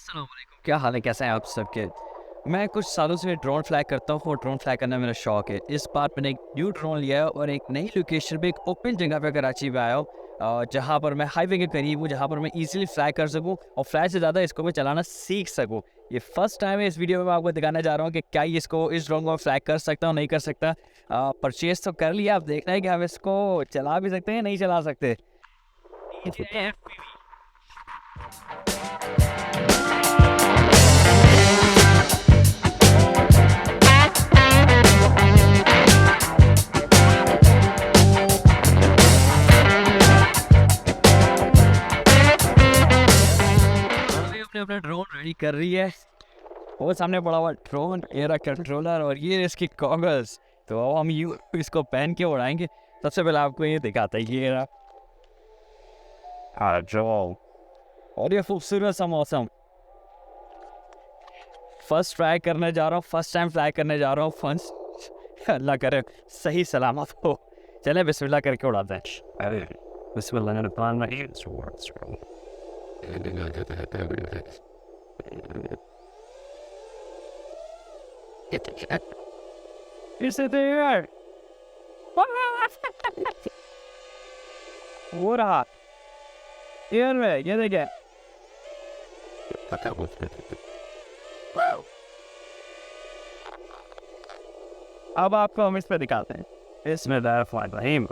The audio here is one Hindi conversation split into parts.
अस्सलाम वालेकुम, क्या हाल है, कैसे हैं आप सबके। मैं कुछ सालों से ड्रोन फ्लाई करता हूँ और ड्रोन फ्लाई करना मेरा शौक है। इस बार मैंने एक न्यू ड्रोन लिया है और एक नई लोकेशन पे, एक ओपन जगह पे कराची में आया हूँ, जहाँ पर मैं हाईवे के करीब हूँ, जहाँ पर मैं इजीली फ्लाई कर सकूँ और फ्लाई से ज़्यादा इसको मैं चलाना सीख सकूँ। ये फर्स्ट टाइम है इस वीडियो में मैं आपको दिखाने जा रहा हूँ कि क्या इस ड्रोन को मैं फ्लाई कर सकता हूँ, नहीं कर सकता। परचेज तो कर लिया, अब देखना है कि हम इसको चला भी सकते हैं, नहीं चला सकते। DJI FPV। अपने अपना ड्रोन रेडी कर रही है। वो सामने पड़ा हुआ ड्रोन, ये रहा कंट्रोलर और ये इसकी गॉगल्स। तो अब हम यू इसको पहन के उड़ाएंगे। सबसे पहले आपको ये दिखाता है, ये रहा ड्रोन और ये खूबसूरत सा मौसम। फर्स्ट ट्राई करने जा रहा हूँ, फर्स्ट टाइम फ्लाई करने जा रहा हूँ। फर्स्ट अल्लाह करे सही सलामत हो। चले बिस्मिल्लाह करके उड़ाते हैं। बिस्मिल्लाह। Is it there? वो रहा एयर में, ये देखिए। अब आपको हम इस पे दिखाते हैं। इसमें रहीम।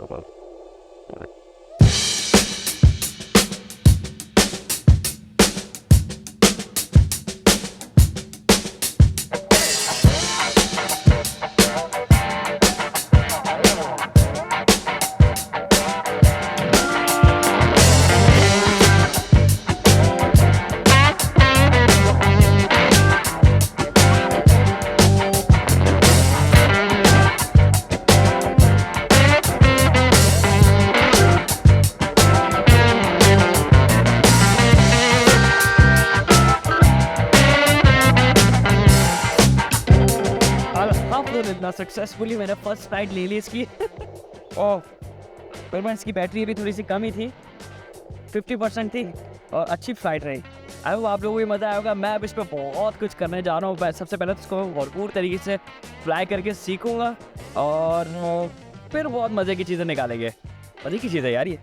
अल्हम्दुलिल्लाह सक्सेसफुली मैंने फर्स्ट फ्लाइट ले ली इसकी। और फिर मैं इसकी बैटरी भी थोड़ी सी कम ही थी, 50% थी और अच्छी फ्लाइट रही। आई होप आप लोगों को भी मज़ा आएगा। मैं अब इस पर बहुत कुछ करने जा रहा हूँ। सबसे पहले तो इसको भरपूर तरीके से फ्लाई करके सीखूँगा और फिर बहुत मज़े की चीज़ें निकालेंगे। मज़े की चीज़ है यार ये।